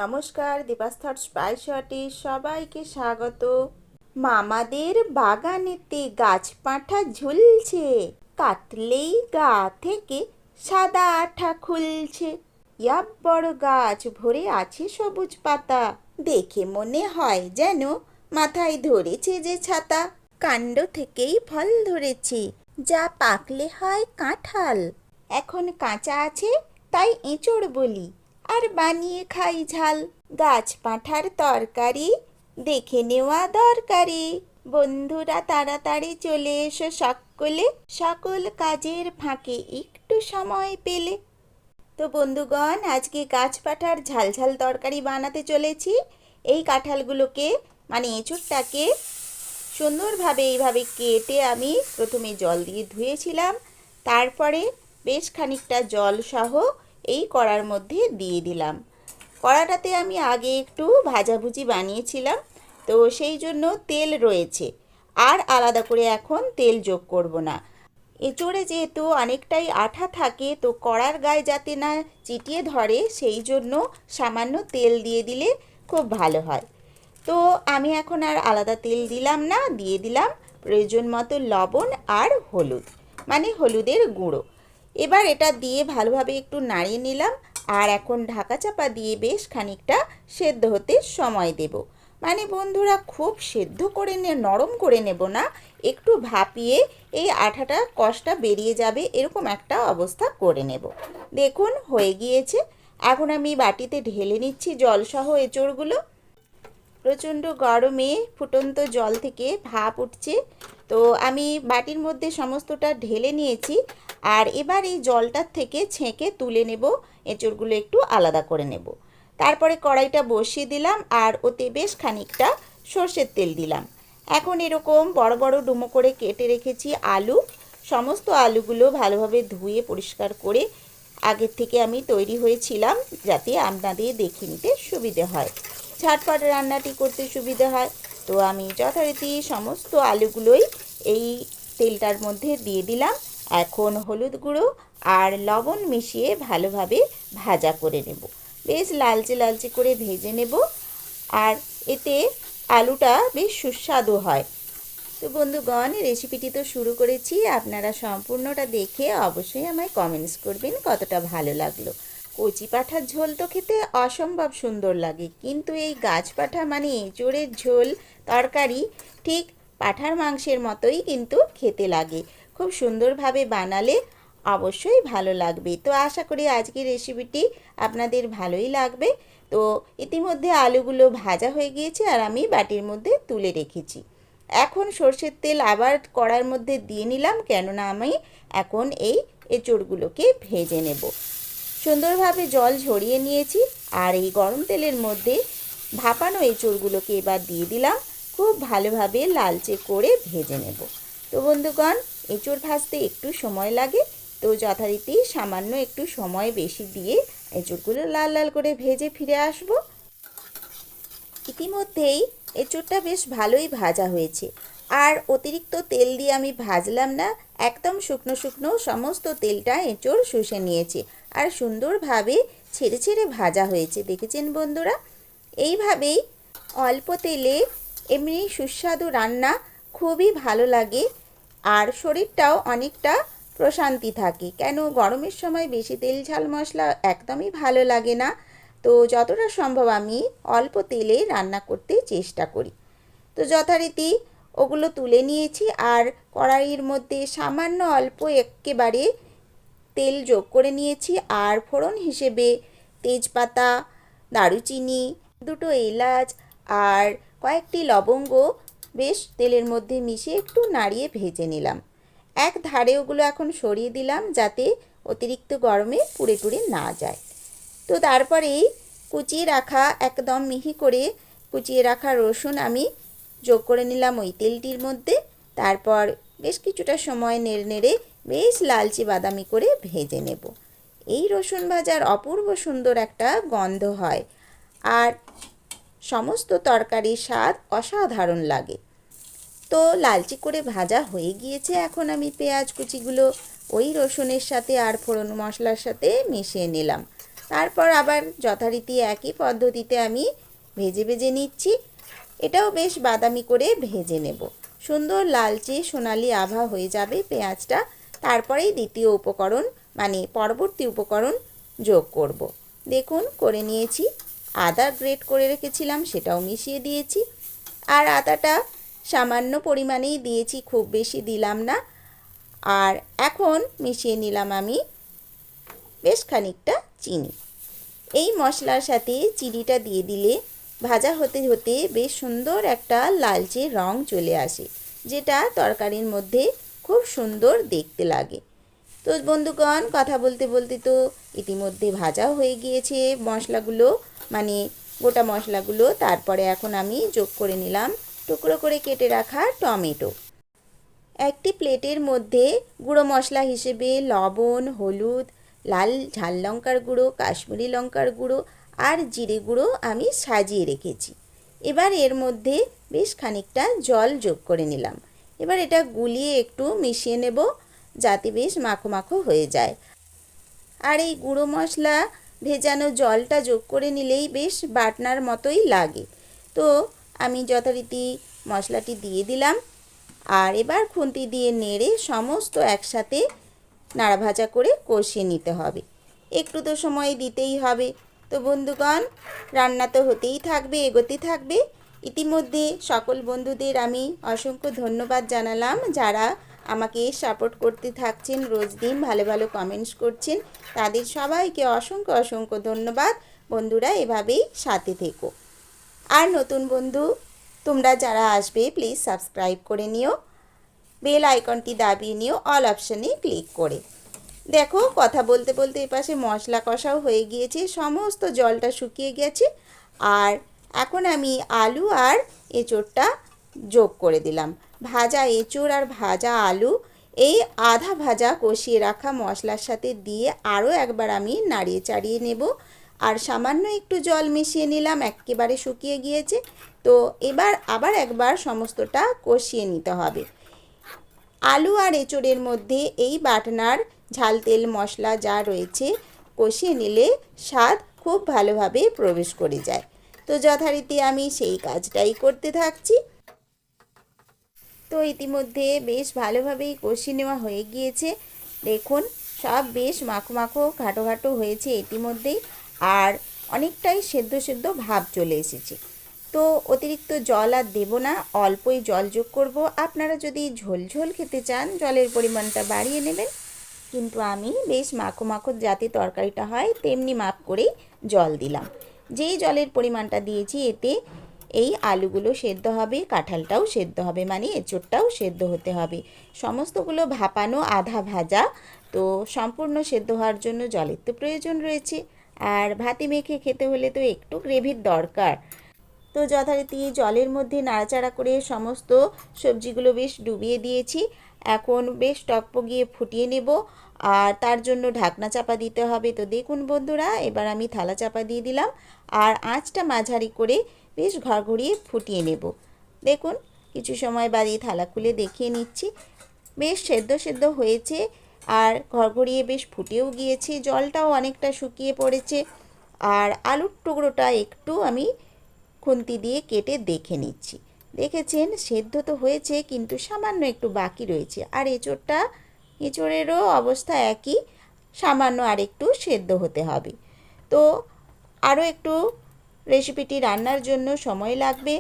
নমস্কার, দীপাস্থর স্পাইসটি সবাইকে স্বাগত। মামাদের বাগানেতে গাছ পাঁঠা ঝুলছে, কাটলেই গা থেকে সাদা আঠা খুলছে। বড় গাছ ভরে আছে সবুজ পাতা, দেখে মনে হয় যেন মাথায় ধরেছে যে ছাতা। কাণ্ড থেকেই ফল ধরেছে, যা পাকলে হয় কাঁঠাল। এখন কাঁচা আছে তাই এঁচড় বলি, আর বানিয়ে খাই ঝাল। গাছ পাঁঠার তরকারি দেখে নেওয়া দরকারি। বন্ধুরা তাড়াতাড়ি চলে এসো সকলে, সকল কাজের ফাঁকে একটু সময় পেলে। তো বন্ধুগণ, আজকে গাছ পাঁঠার ঝাল ঝাল তরকারি বানাতে চলেছি। এই কাঁঠালগুলোকে মানে এঁচড়টাকে সুন্দরভাবে এইভাবে কেটে আমি প্রথমে জল দিয়ে ধুয়েছিলাম, তারপরে বেশ খানিকটা জল সহ এই কড়ার মধ্যে দিয়ে দিলাম। কড়াটাতে আমি আগে একটু ভাজাভুজি বানিয়েছিলাম, তো সেই জন্য তেল রয়েছে, আর আলাদা করে এখন তেল যোগ করব না। এঁচড়ে যেহেতু অনেকটাই আঠা থাকে, তো কড়ার গায়ে যাতে না চিটিয়ে ধরে সেই জন্য সামান্য তেল দিয়ে দিলে খুব ভালো হয়। তো আমি এখন আর আলাদা তেল দিলাম না, দিয়ে দিলাম প্রয়োজন মতো লবণ আর হলুদ, মানে হলুদের গুঁড়ো। এবার এটা দিয়ে ভালোভাবে একটু নাড়িয়ে নিলাম, আর এখন ঢাকা চাপা দিয়ে বেশ খানিকটা সেদ্ধ হতে সময় দেব। মানে বন্ধুরা, খুব সেদ্ধ করে নরম করে নেব না, একটু ভাপিয়ে এই আঠাটা কষটা বেরিয়ে যাবে এরকম একটা অবস্থা করে নেব। দেখুন হয়ে গিয়েছে। এখন আমি বাটিতে ঢেলে নিচ্ছি জলসহ এঁচড়গুলো। প্রচণ্ড গরমে ফুটন্ত জল থেকে ভাপ উঠছে, তো আমি বাটির মধ্যে সমস্তটা ঢেলে নিয়েছি। আর এবার এই জলটার থেকে ছেঁকে তুলে নেব, এঁচড়গুলো একটু আলাদা করে নেব। তারপরে কড়াইটা বসিয়ে দিলাম, আর ওতে বেশ খানিকটা সর্ষের তেল দিলাম। এখন এরকম বড় বড় ডুমো করে কেটে রেখেছি আলু। সমস্ত আলুগুলো ভালোভাবে ধুয়ে পরিষ্কার করে আগের থেকে আমি তৈরি হয়েছিলাম, যাতে আপনাদের দেখে নিতে সুবিধে হয়, ঝটপট রান্নাটি করতে সুবিধে হয়। তো আমি যথারীতি সমস্ত আলুগুলোই এই তেলটার মধ্যে দিয়ে দিলাম। এখন হলুদ গুঁড়ো আর লবণ মিশিয়ে ভালোভাবে ভাজা করে নেব, বেশ লালচে লালচে করে ভেজে নেব, আর এতে আলুটা বেশ সুস্বাদু হয়। তো বন্ধুগণ, রেসিপিটি তো শুরু করেছি, আপনারা সম্পূর্ণটা দেখে অবশ্যই আমায় কমেন্টস করবেন কতটা ভালো লাগলো। কচি পাঁঠার ঝোল তো খেতে অসম্ভব সুন্দর লাগে, কিন্তু এই গাছ পাঁঠা মানে এঁচড়ের ঝোল তরকারি ঠিক পাঁঠার মাংসের মতোই কিন্তু খেতে লাগে। খুব সুন্দরভাবে বানালে অবশ্যই ভালো লাগবে। তো আশা করি আজকের রেসিপিটি আপনাদের ভালোই লাগবে। তো ইতিমধ্যে আলুগুলো ভাজা হয়ে গিয়েছে, আর আমি বাটির মধ্যে তুলে রেখেছি। এখন সর্ষের তেল আবার কড়ার মধ্যে দিয়ে নিলাম, কেননা আমি এখন এই এঁচড়গুলোকে ভেজে নেব। সুন্দরভাবে জল ঝরিয়ে নিয়েছি, আর এই গরম তেলের মধ্যে ভাপানো এঁচড়গুলোকে এবার দিয়ে দিলাম। খুব ভালোভাবে লালচে করে ভেজে নেব। তো বন্ধুগণ, এঁচড় ভাজতে একটু সময় লাগে, তো যথারীতি সামান্য একটু সময় বেশি দিয়ে এঁচড়গুলো লাল লাল করে ভেজে ফিরে আসব। ইতিমধ্যেই এঁচড়টা বেশ ভালোই ভাজা হয়েছে, আর অতিরিক্ত তেল দিয়ে আমি ভাজলাম না, একদম শুকনো শুকনো সমস্ত তেলটা এঁচড় শুষে নিয়েছে, আর সুন্দরভাবে ছেড়ে ছেড়ে ভাজা হয়েছে। দেখেছেন বন্ধুরা, এইভাবেই অল্প তেলে এমনি সুস্বাদু রান্না খুবই ভালো লাগে, আর শরীরটাও অনেকটা প্রশান্তি থাকে। কেন, গরমের সময় বেশি তেল ঝাল মশলা একদমই ভালো লাগে না, তো যতটা সম্ভব আমি অল্প তেলে রান্না করতে চেষ্টা করি। তো যথারীতি ওগুলো তুলে নিয়েছি, আর কড়াইয়ের মধ্যে সামান্য অল্প একেবারে তেল যোগ করে নিয়েছি, আর ফোড়ন হিসেবে তেজপাতা, দারুচিনি, দুটো এলাচ আর কয়েকটি লবঙ্গ বেশ তেলের মধ্যে মিশিয়ে একটু নাড়িয়ে ভেজে নিলাম। এক ধারে ওগুলো এখন সরিয়ে দিলাম, যাতে অতিরিক্ত গরমে পুড়ে টুড়ে না যায়। তো তারপরেই কুচিয়ে রাখা, একদম মিহি করে কুচিয়ে রাখা রসুন আমি যোগ করে নিলাম ওই তেলটির মধ্যে। তারপর বেশ কিছুটা সময় নেড়ে নেড়ে বেশ লালচে বাদামি করে ভেজে নেব। এই রসুন ভাজার অপূর্ব সুন্দর একটা গন্ধ হয়, আর সমস্ত তরকারির স্বাদ অসাধারণ লাগে। তো লালচে করে ভাজা হয়ে গিয়েছে, এখন আমি পেঁয়াজ কুচিগুলো ওই রসুনের সাথে আর ফোড়ন মশলার সাথে মিশিয়ে নিলাম। তারপর আবার যথারীতি একই পদ্ধতিতে আমি ভেজে ভেজে নিচ্ছি। এটাও বেশ বাদামি করে ভেজে নেব। সুন্দর লালচে সোনালি আভা হয়ে যাবে পেঁয়াজটা। তারপরেই দ্বিতীয় উপকরণ মানে পরবর্তী উপকরণ যোগ করব। দেখুন করে নিয়েছি। আদা গ্রেট করে রেখেছিলাম, সেটাও মিশিয়ে দিয়েছি। আর আদাটা সামান্য পরিমাণেই দিয়েছি, খুব বেশি দিলাম না। আর এখন মিশিয়ে নিলাম আমি বেশ খানিকটা চিনি। এই মশলার সাথে চিনিটা দিয়ে দিলে ভাজা হতে হতে বেশ সুন্দর একটা লালচে রং চলে আসে, যেটা তরকারির মধ্যে খুব সুন্দর দেখতে লাগে। তো বন্ধুগণ, কথা বলতে বলতে তো ইতিমধ্যে ভাজাও হয়ে গিয়েছে মশলাগুলো, মানে গোটা মশলাগুলো। তারপরে এখন আমি যোগ করে নিলাম টুকরো করে কেটে রাখা টমেটো। একটি প্লেটের মধ্যে গুঁড়ো মশলা হিসেবে লবণ, হলুদ, লাল ঝাল লঙ্কার গুঁড়ো, কাশ্মীরি লঙ্কার গুঁড়ো আর জিরে গুঁড়ো আমি সাজিয়ে রেখেছি। এবার এর মধ্যে বেশ খানিকটা জল যোগ করে নিলাম। এবার এটা গুলিয়ে একটু মিশিয়ে নেব, যাতে বেশ মাখো মাখো হয়ে যায়। আর এই গুঁড়ো মশলা ভেজানো জলটা যোগ করে নিলেই বেশ বাটনার মতোই লাগে। তো আমি যথারীতি মশলাটি দিয়ে দিলাম। আর এবার খুন্তি দিয়ে নেড়ে সমস্ত একসাথে নাড়া ভাজা করে কষিয়ে নিতে হবে। একটু তো সময় দিতেই হবে। তো বন্ধুগণ, রান্না তো হতেই থাকবে, এগোতে থাকবে। ইতিমধ্যে সকল বন্ধুদের আমি অসংখ্য ধন্যবাদ জানালাম, যারা আমাকে সাপোর্ট করতে থাকছেন, রোজ দিন ভালো ভালো কমেন্টস করছেন। তাদের সবাইকে অসংখ্য অসংখ্য ধন্যবাদ। বন্ধুরা, এভাবেই সাথে থেকো। আর নতুন বন্ধু তোমরা যারা আসবে, প্লিজ সাবস্ক্রাইব করে নিও, বেল আইকনটি দাবিয়ে নিও অল অপশানে ক্লিক করে। দেখো, কথা বলতে বলতে এপাশে মশলা কষাও হয়ে গিয়েছে, সমস্ত জলটা শুকিয়ে গেছে। আর এখন আমি আলু আর এঁচোড়টা যোগ করে দিলাম। ভাজা এঁচোড় আর ভাজা আলু এই আধা ভাজা কষিয়ে রাখা মশলার সাথে দিয়ে আরও একবার আমি নাড়িয়ে চাড়িয়ে নেব। আর সামান্য একটু জল মিশিয়ে নিলাম, একেবারে শুকিয়ে গিয়েছে। তো এবার আবার একবার সমস্তটা কষিয়ে নিতে হবে। আলু আর এঁচোড়ের মধ্যে এই বাটনার ঝাল তেল মশলা যা রয়েছে কষিয়ে নিলে স্বাদ খুব ভালোভাবে প্রবেশ করে যায়। তো যথারীতি আমি সেই কাজটাই করতে থাকছি। তো ইতিমধ্যে বেশ ভালোভাবেই কষিয়ে নেওয়া হয়ে গিয়েছে। দেখুন, সব বেশ মাখো মাখো ঘাটো ঘাটো হয়েছে ইতিমধ্যেই। আর অনেকটাই সেদ্ধ সেদ্ধ ভাব চলে এসেছে। তো অতিরিক্ত জল আর দেব না, অল্পই জল যোগ করব। আপনারা যদি ঝোল ঝোল খেতে চান, জলের পরিমাণটা বাড়িয়ে নেবেন। কিন্তু আমি বেশ মাখো মাখো যাতে তরকারিটা হয় তেমনি মাপ করেই জল দিলাম। যেই জলের পরিমাণটা দিয়েছি এতে এই আলুগুলো সেদ্ধ হবে, কাঁঠালটাও সেদ্ধ হবে, মানে এঁচোড়টাও সেদ্ধ হতে হবে। সমস্তগুলো ভাপানো, আধা ভাজা। তো সম্পূর্ণ সেদ্ধ হওয়ার জন্য জলের তো প্রয়োজন রয়েছে। আর ভাতে মেখে খেতে হলে তো একটু গ্রেভির দরকার। তো যথারীতি জলের মধ্যে নাড়াচাড়া করে সমস্ত সবজিগুলো বেশ ডুবিয়ে দিয়েছি। এখন বেশ টকবগিয়ে ফুটিয়ে নেব, আর তার জন্য ঢাকনা চাপা দিতে হবে। তো দেখুন বন্ধুরা, এবার আমি থালা চাপা দিয়ে দিলাম আর আঁচটা মাঝারি করে বেশ ঘড়ঘড়িয়ে ফুটিয়ে নেব। দেখুন, কিছু সময় বাদে থালা খুলে দেখিয়ে নিচ্ছি। বেশ সেদ্ধ সেদ্ধ হয়েছে আর ঘড়ঘড়িয়ে বেশ ফুটেও গিয়েছে, জলটাও অনেকটা শুকিয়ে পড়েছে। আর আলুর টুকরোটা একটু আমি খুন্তি দিয়ে কেটে দেখে নিচ্ছি। দেখেছেন, সেদ্ধ তো হয়েছে কিন্তু সামান্য একটু বাকি রয়েছে। আর এঁচোড়েরও অবস্থা একই, সামান্য আর একটু সেদ্ধ হতে হবে। তো আরও একটু রেসিপিটি রান্নার জন্য সময় লাগবে।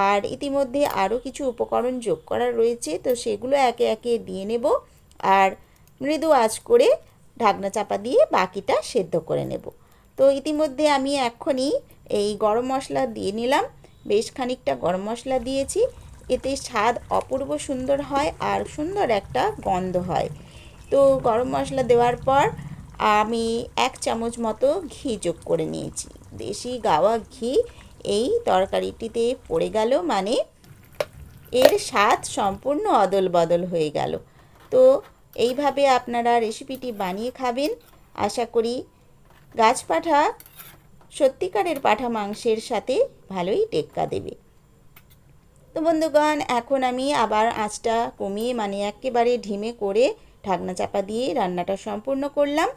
আর ইতিমধ্যে আরও কিছু উপকরণ যোগ করা রয়েছে, তো সেগুলো একে একে দিয়ে নেব। আর মৃদু আঁচ করে ঢাকনা চাপা দিয়ে বাকিটা সেদ্ধ করে নেব। তো ইতিমধ্যে আমি এক্ষুনি এই গরম মশলা দিয়ে নিলাম। বেশ খানিকটা গরম মশলা দিয়েছি, এতে স্বাদ অপূর্ব সুন্দর হয় আর সুন্দর একটা গন্ধ হয়। তো গরম মশলা দেওয়ার পর আমি 1 চামচ মতো ঘি যোগ করে নিয়েছি। দেশি গাওয়া ঘি এই তরকারিটিতে পড়ে গেল মানে এর স্বাদ সম্পূর্ণ অদল বদল হয়ে গেল। তো এইভাবে আপনারা রেসিপিটি বানিয়ে খাবেন। আশা করি গাছপাঠা সত্যিকারের পাঠা মাংসের সাথে ভালোই টেক্কা দেবে। তো বন্ধুগণ, এখন আমি আবার আঁচটা কমিয়ে মানে একেবারে ঢিমে করে ঢাকনা চাপা দিয়ে রান্নাটা সম্পূর্ণ করলাম।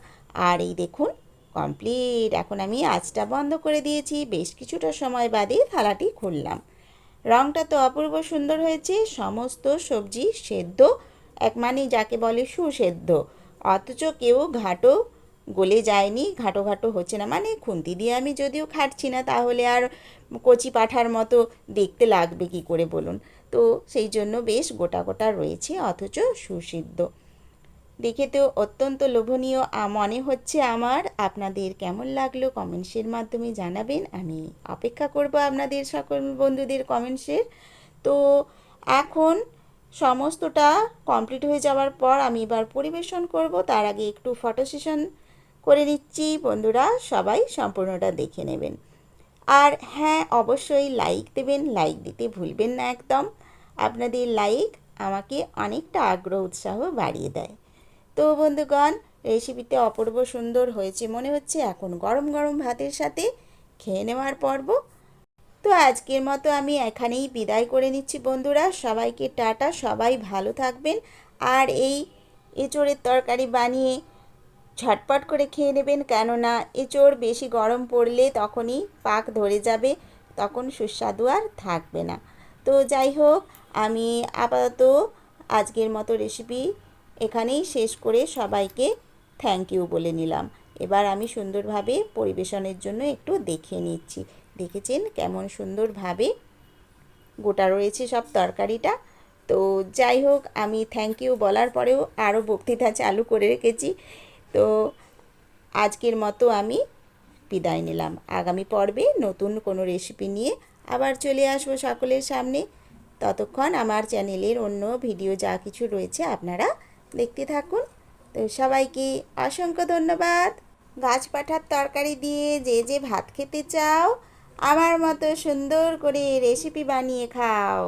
আর এই দেখুন, কমপ্লিট। এখন আমি আঁচটা বন্ধ করে দিয়েছি। বেশ কিছুটা সময় বাদে থালাটি খুললাম। রঙটা তো অপূর্ব সুন্দর হয়েছে। সমস্ত সবজি সেদ্ধ, এক মানে যাকে বলে সুসেদ্ধ, অথচ কেউ ঘাটো গলে যায়নি, ঘাটো ঘাটো হচ্ছে না। মানে খুন্তি দিয়ে আমি যদিও খাটছি না, তাহলে আর কচি পাঁঠার মতো দেখতে লাগবে কি করে বলুন। তো সেই জন্য বেশ গোটা গোটা রয়েছে, অথচ সুসিদ্ধ। দেখে তো অত্যন্ত লোভনীয় মনে হচ্ছে আমার। আপনাদের কেমন লাগলো কমেন্টসের মাধ্যমে জানাবেন। আমি অপেক্ষা করব আপনাদের সকল বন্ধুদের কমেন্টসের। তো এখন সমস্তটা কমপ্লিট হয়ে যাওয়ার পর আমি এবার পরিবেশন করব। তার আগে একটু ফটো সেশন করে নিচ্ছি। বন্ধুরা সবাই সম্পূর্ণটা দেখে নেবেন। আর হ্যাঁ, অবশ্যই লাইক দেবেন, লাইক দিতে ভুলবেন না একদম। আপনাদের লাইক আমাকে অনেকটা আগ্রহ উৎসাহ বাড়িয়ে দেয়। তো বন্ধুগণ, রেসিপিতে অপূর্ব সুন্দর হয়েছে মনে হচ্ছে। এখন গরম গরম ভাতের সাথে খেয়ে নেওয়ার পর্ব। তো আজকের মতো আমি এখানেই বিদায় করে নিচ্ছি বন্ধুরা। সবাইকে টাটা, সবাই ভালো থাকবেন। আর এই এঁচোড়ের তরকারি বানিয়ে ঝটপট করে খেয়ে নেবেন, কেননা এঁচোড় বেশি গরম পড়লে তখনই পাক ধরে যাবে, তখন সুস্বাদু আর থাকবে না। তো যাই হোক, আমি আপাতত আজকের মতো রেসিপি এখানেই শেষ করে সবাইকে থ্যাংক ইউ বলে নিলাম। এবার আমি সুন্দরভাবে পরিবেশনের জন্য একটু দেখে নিচ্ছি। দেখেছেন কেমন সুন্দরভাবে গোটা রয়েছে সব তরকারিটা। তো যাই হোক, আমি থ্যাংক ইউ বলার পরেও আরও বক্তৃতা চালু করে রেখেছি। তো আজকের মতো আমি বিদায় নিলাম। আগামী পর্বে নতুন কোনো রেসিপি নিয়ে আবার চলে আসবো সকলের সামনে। ততক্ষণ আমার চ্যানেলের অন্য ভিডিও যা কিছু রয়েছে আপনারা দেখতে থাকুন। তো সবাইকে অসংখ্য ধন্যবাদ। গাছ পাঠার তরকারি দিয়ে যে যে ভাত খেতে চাও, আমার মতো সুন্দর করে রেসিপি বানিয়ে খাও।